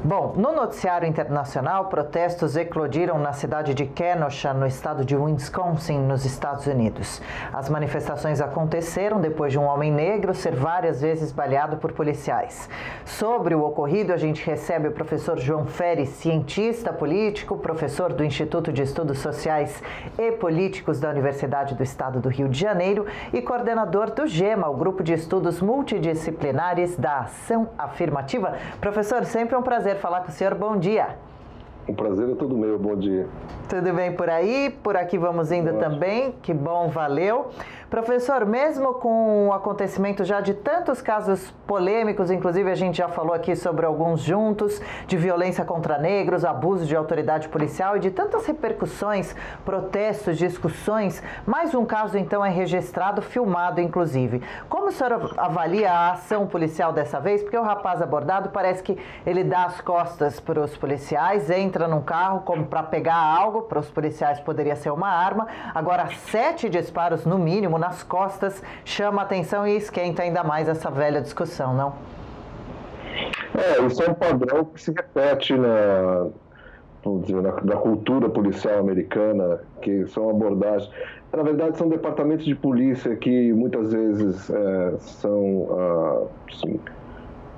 Bom, no noticiário internacional, protestos eclodiram na cidade de Kenosha, no estado de Wisconsin, nos Estados Unidos. As manifestações aconteceram depois de um homem negro ser várias vezes baleado por policiais. Sobre o ocorrido, a gente recebe o professor João Ferri, cientista político, professor do Instituto de Estudos Sociais e Políticos da Universidade do Estado do Rio de Janeiro e coordenador do GEMA, o Grupo de Estudos Multidisciplinares da Ação Afirmativa. Professor, sempre um prazer falar com o senhor. Bom dia. O prazer é todo meu. Bom dia. Tudo bem por aí? Por aqui vamos indo também. Que bom, valeu. Professor, mesmo com o acontecimento já de tantos casos polêmicos, inclusive a gente já falou aqui sobre alguns juntos, de violência contra negros, abuso de autoridade policial e de tantas repercussões, protestos, discussões, mais um caso então é registrado, filmado inclusive. Como o senhor avalia a ação policial dessa vez? Porque o rapaz abordado parece que ele dá as costas para os policiais, entra num carro como para pegar algo, para os policiais poderia ser uma arma, agora 7 disparos no mínimo nas costas, chama a atenção e esquenta ainda mais essa velha discussão, não? Isso é um padrão que se repete vamos dizer, na cultura policial americana, que são abordagens. Na verdade, são departamentos de polícia que muitas vezes são assim,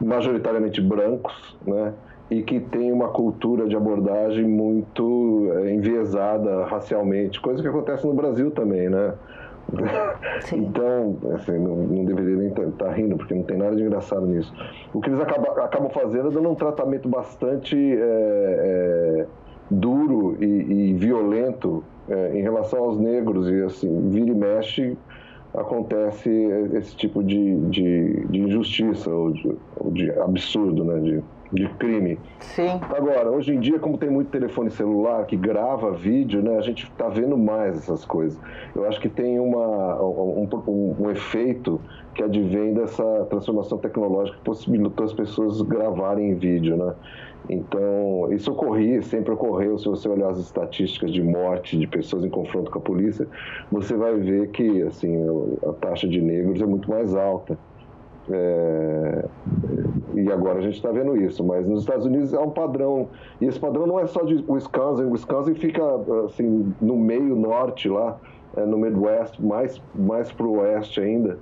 majoritariamente brancos, né? E que tem uma cultura de abordagem muito enviesada racialmente, coisa que acontece no Brasil também, né? Sim. Então, assim, não deveria nem estar rindo, porque não tem nada de engraçado nisso. O que eles acabam fazendo é dando um tratamento bastante duro e violento em relação aos negros, e assim, vira e mexe acontece esse tipo de injustiça ou de absurdo, né? De crime. Sim. Agora, hoje em dia, como tem muito telefone celular que grava vídeo, né, a gente está vendo mais essas coisas. Eu acho que tem um efeito que advém dessa transformação tecnológica que possibilitou as pessoas gravarem em vídeo, né? Então, isso sempre ocorreu. Se você olhar as estatísticas de morte de pessoas em confronto com a polícia, você vai ver que assim, a taxa de negros é muito mais alta. E agora a gente está vendo isso, mas nos Estados Unidos é um padrão, e esse padrão não é só de Wisconsin. Wisconsin fica assim, no meio norte lá, no Midwest, mais para o oeste ainda,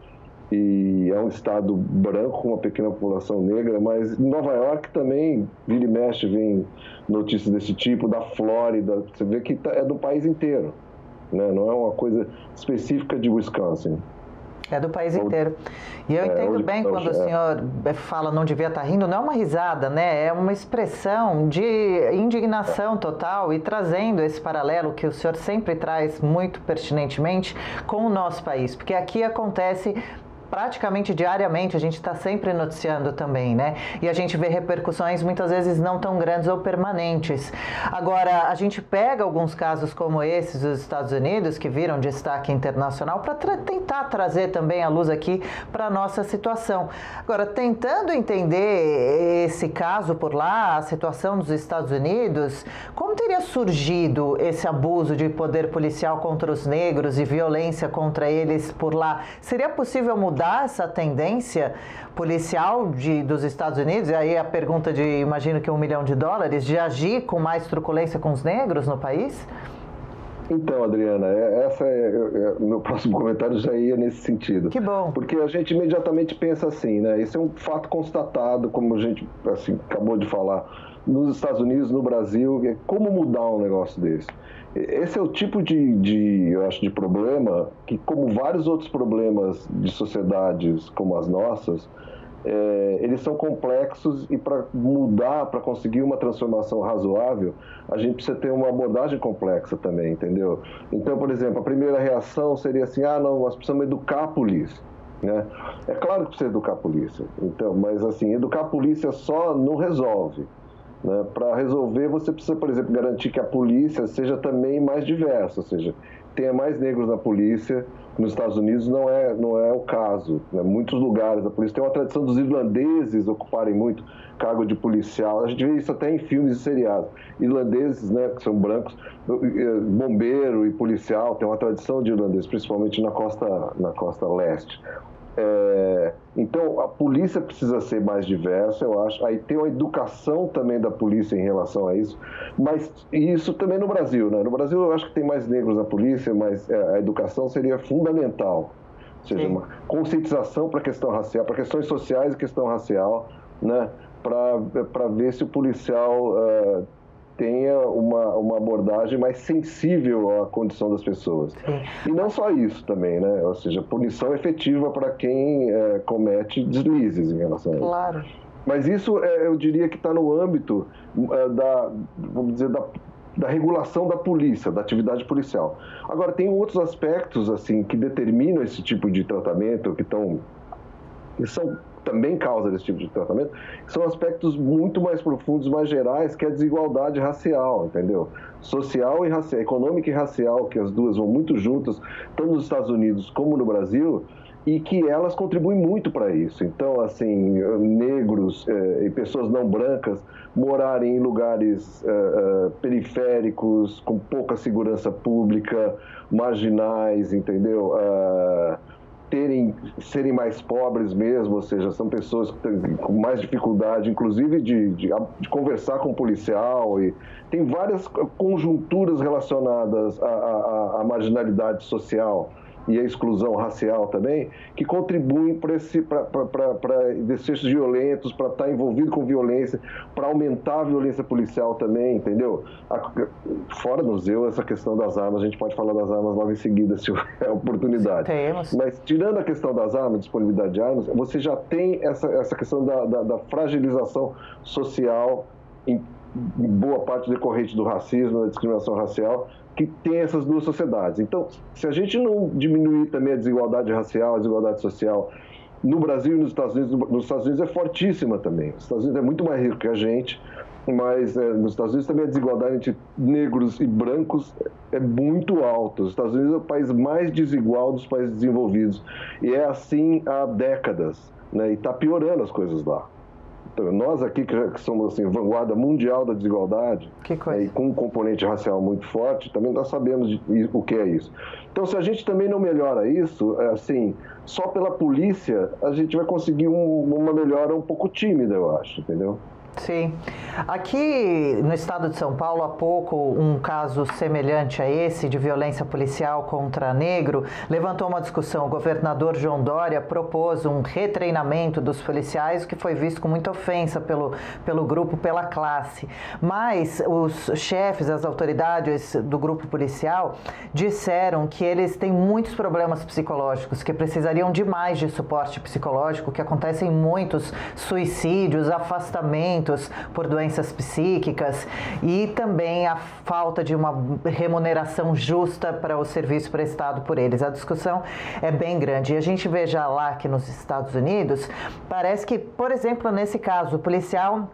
e é um estado branco com uma pequena população negra, mas em Nova York também vira e mexe, vem notícias desse tipo, da Flórida, você vê que é do país inteiro, né? Não é uma coisa específica de Wisconsin. É do país inteiro. E eu entendo bem quando o senhor fala não devia estar rindo, não é uma risada, né? É uma expressão de indignação total e trazendo esse paralelo que o senhor sempre traz muito pertinentemente com o nosso país, porque aqui acontece praticamente diariamente, a gente está sempre noticiando também, né? E a gente vê repercussões muitas vezes não tão grandes ou permanentes. Agora, a gente pega alguns casos como esses dos Estados Unidos, que viram destaque internacional, para tentar trazer também a luz aqui para a nossa situação. Agora, tentando entender esse caso por lá, a situação dos Estados Unidos, como teria surgido esse abuso de poder policial contra os negros e violência contra eles por lá? Seria possível mudar essa tendência policial dos Estados Unidos? E aí a pergunta de, imagino que $1 milhão, de agir com mais truculência com os negros no país? Então, Adriana, meu próximo comentário já ia nesse sentido. Que bom. Porque a gente imediatamente pensa assim, né? Isso é um fato constatado, como a gente assim, acabou de falar, nos Estados Unidos, no Brasil. Como mudar um negócio desse? Esse é o tipo eu acho, de problema que, como vários outros problemas de sociedades como as nossas, eles são complexos, e para mudar, para conseguir uma transformação razoável, a gente precisa ter uma abordagem complexa também, entendeu? Então, por exemplo, a primeira reação seria assim, não, nós precisamos educar a polícia, né? É claro que precisa educar a polícia, então, mas assim, educar a polícia só não resolve. Né? Para resolver, você precisa, por exemplo, garantir que a polícia seja também mais diversa, ou seja, tenha mais negros na polícia. Nos Estados Unidos não é o caso, né? Muitos lugares a polícia tem uma tradição dos irlandeses ocuparem muito cargo de policial. A gente vê isso até em filmes e seriados. Irlandeses, né, que são brancos, bombeiro e policial, tem uma tradição de irlandês, principalmente na costa leste. Então, a polícia precisa ser mais diversa, eu acho. Aí tem uma educação também da polícia em relação a isso. Mas isso também no Brasil, né? No Brasil, eu acho que tem mais negros na polícia, mas a educação seria fundamental. Ou seja, uma conscientização para a questão racial, para questões sociais e questão racial, né? Para ver se o policial tenha uma abordagem mais sensível à condição das pessoas. Sim. E não só isso também, né? Ou seja, punição efetiva para quem comete deslizes em relação a isso. Claro. Mas isso, eu diria que está no âmbito vamos dizer, da regulação da polícia, da atividade policial. Agora, tem outros aspectos assim que determinam esse tipo de tratamento, que são também causa desse tipo de tratamento, são aspectos muito mais profundos, mais gerais, que é a desigualdade racial, entendeu? Social e racial, econômica e racial, que as duas vão muito juntas, tanto nos Estados Unidos como no Brasil, e que elas contribuem muito para isso. Então, assim, negros e pessoas não brancas morarem em lugares periféricos, com pouca segurança pública, marginais, entendeu? Serem mais pobres mesmo, ou seja, são pessoas que têm com mais dificuldade, inclusive de conversar com o policial, e tem várias conjunturas relacionadas à marginalidade social e a exclusão racial também, que contribuem para desfechos violentos, para estar envolvido com violência, para aumentar a violência policial também, entendeu? Fora no Zeu, essa questão das armas, a gente pode falar das armas logo em seguida, se houver oportunidade. Temos. Mas tirando a questão das armas, disponibilidade de armas, você já tem essa questão da fragilização social em boa parte decorrente do racismo, da discriminação racial, que tem essas duas sociedades. Então, se a gente não diminuir também a desigualdade racial, a desigualdade social, no Brasil e nos Estados Unidos é fortíssima também. Os Estados Unidos é muito mais rico que a gente, mas nos Estados Unidos também a desigualdade entre negros e brancos é muito alta. Os Estados Unidos é o país mais desigual dos países desenvolvidos. E é assim há décadas, né? E está piorando as coisas lá. Então, nós aqui que somos assim, vanguarda mundial da desigualdade, e com um componente racial muito forte, também nós sabemos o que é isso. Então, se a gente também não melhora isso, assim, só pela polícia, a gente vai conseguir uma melhora um pouco tímida, eu acho, entendeu? Sim. Aqui no estado de São Paulo, há pouco, um caso semelhante a esse, de violência policial contra negro, levantou uma discussão. O governador João Dória propôs um retreinamento dos policiais, o que foi visto com muita ofensa pelo grupo, pela classe. Mas os chefes, as autoridades do grupo policial, disseram que eles têm muitos problemas psicológicos, que precisariam de mais de suporte psicológico, que acontecem muitos suicídios, afastamentos por doenças psíquicas e também a falta de uma remuneração justa para o serviço prestado por eles. A discussão é bem grande. E a gente vê já lá que nos Estados Unidos, parece que, por exemplo, nesse caso, o policial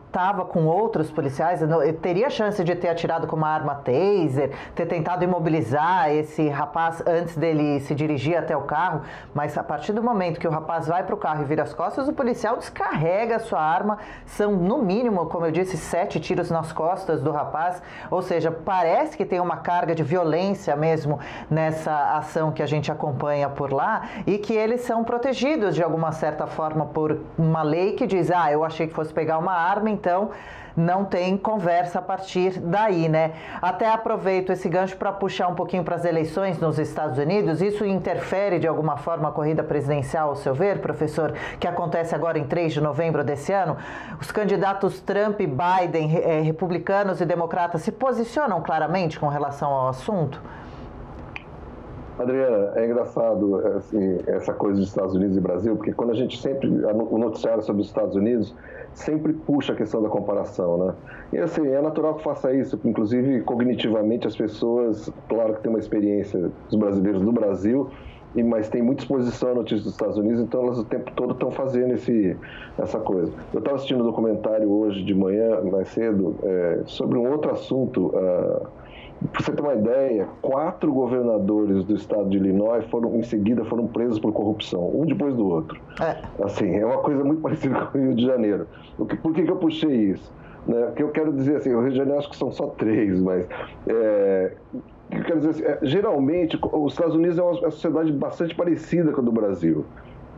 estava com outros policiais, teria chance de ter atirado com uma arma taser, ter tentado imobilizar esse rapaz antes dele se dirigir até o carro, mas a partir do momento que o rapaz vai para o carro e vira as costas, o policial descarrega a sua arma, são no mínimo, como eu disse, 7 tiros nas costas do rapaz, ou seja, parece que tem uma carga de violência mesmo nessa ação que a gente acompanha por lá e que eles são protegidos de alguma certa forma por uma lei que diz, eu achei que fosse pegar uma arma, então não tem conversa a partir daí, né? Até aproveito esse gancho para puxar um pouquinho para as eleições nos Estados Unidos. Isso interfere de alguma forma a corrida presidencial, ao seu ver, professor, que acontece agora em 3 de novembro desse ano? Os candidatos Trump e Biden, republicanos e democratas, se posicionam claramente com relação ao assunto? Adriana, é engraçado assim, essa coisa dos Estados Unidos e Brasil, porque quando a gente o noticiário sobre os Estados Unidos sempre puxa a questão da comparação, né? E assim, é natural que faça isso, inclusive cognitivamente as pessoas, claro que tem uma experiência dos brasileiros no Brasil, mas tem muita exposição a notícias dos Estados Unidos, então elas o tempo todo estão fazendo essa coisa. Eu estava assistindo um documentário hoje de manhã, mais cedo, sobre um outro assunto. Para você ter uma ideia, 4 governadores do estado de Illinois em seguida foram presos por corrupção, um depois do outro. Assim, é uma coisa muito parecida com o Rio de Janeiro. Por que eu puxei isso? Né? Porque eu quero dizer assim, o Rio de Janeiro acho que são só 3, mas... eu quero dizer assim, geralmente, os Estados Unidos é uma sociedade bastante parecida com a do Brasil.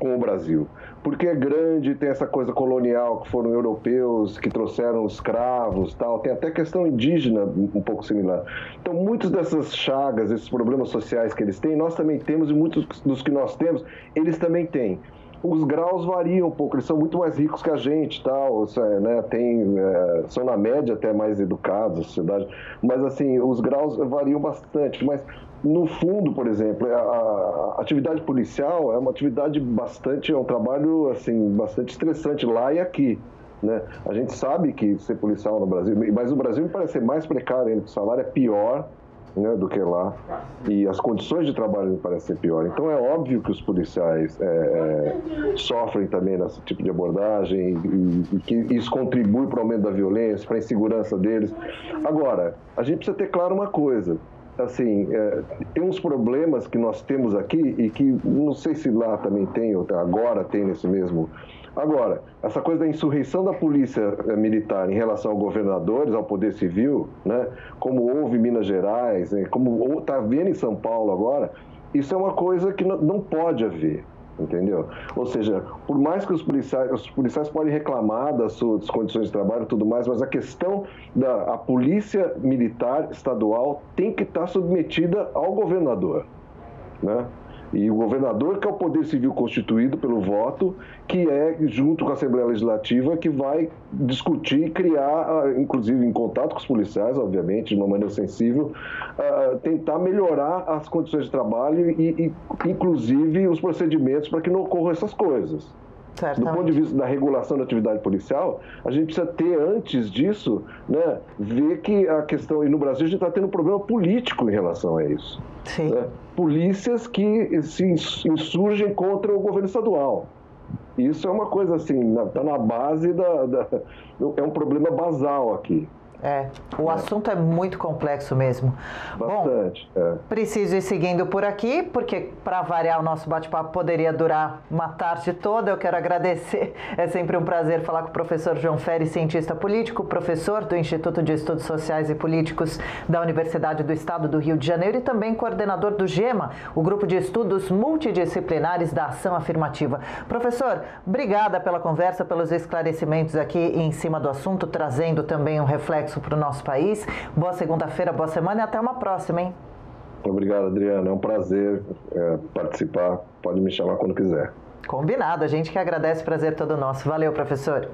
com o Brasil. Porque é grande, tem essa coisa colonial, que foram europeus, que trouxeram escravos, tal. Tem até questão indígena um pouco similar. Então, muitas dessas chagas, esses problemas sociais que eles têm, nós também temos, e muitos dos que nós temos, eles também têm. Os graus variam um pouco, eles são muito mais ricos que a gente, tal, né? São na média até mais educados, a sociedade, mas assim, os graus variam bastante, mas no fundo, por exemplo, a atividade policial é uma atividade é um trabalho assim, bastante estressante lá e aqui, né? A gente sabe que ser policial no Brasil, mas o Brasil me parece ser mais precário ainda, o salário é pior, né, do que lá, e as condições de trabalho me parecem pior. Então é óbvio que os policiais sofrem também nesse tipo de abordagem e que isso contribui para o aumento da violência, para a insegurança deles. Agora, a gente precisa ter claro uma coisa, assim, tem uns problemas que nós temos aqui e que não sei se lá também tem, ou agora tem nesse mesmo... Agora, essa coisa da insurreição da polícia militar em relação aos governadores, ao poder civil, né, como houve em Minas Gerais, né, como está havendo em São Paulo agora, isso é uma coisa que não pode haver, entendeu? Ou seja, por mais que os policiais podem reclamar das suas condições de trabalho e tudo mais, mas a questão da polícia militar estadual tem que estar submetida ao governador, né? E o governador, que é o poder civil constituído pelo voto, que é, junto com a Assembleia Legislativa, que vai discutir e criar, inclusive em contato com os policiais, obviamente, de uma maneira sensível, tentar melhorar as condições de trabalho e inclusive, os procedimentos para que não ocorram essas coisas. Do ponto de vista da regulação da atividade policial, a gente precisa ter, antes disso, né, ver que a questão, e no Brasil a gente está tendo um problema político em relação a isso. Sim. Né? Polícias que se insurgem contra o governo estadual. Isso é uma coisa assim, está na base é um problema basal aqui. O assunto é muito complexo mesmo. Bastante. Bom, preciso ir seguindo por aqui, porque para variar o nosso bate-papo poderia durar uma tarde toda. Eu quero agradecer, é sempre um prazer falar com o professor João Ferri, cientista político, professor do Instituto de Estudos Sociais e Políticos da Universidade do Estado do Rio de Janeiro e também coordenador do GEMA, o Grupo de Estudos Multidisciplinares da Ação Afirmativa. Professor, obrigada pela conversa, pelos esclarecimentos aqui em cima do assunto, trazendo também um reflexo para o nosso país. Boa segunda-feira, boa semana e até uma próxima, hein? Obrigado, Adriana. É um prazer participar. Pode me chamar quando quiser. Combinado. A gente que agradece, prazer todo nosso. Valeu, professor.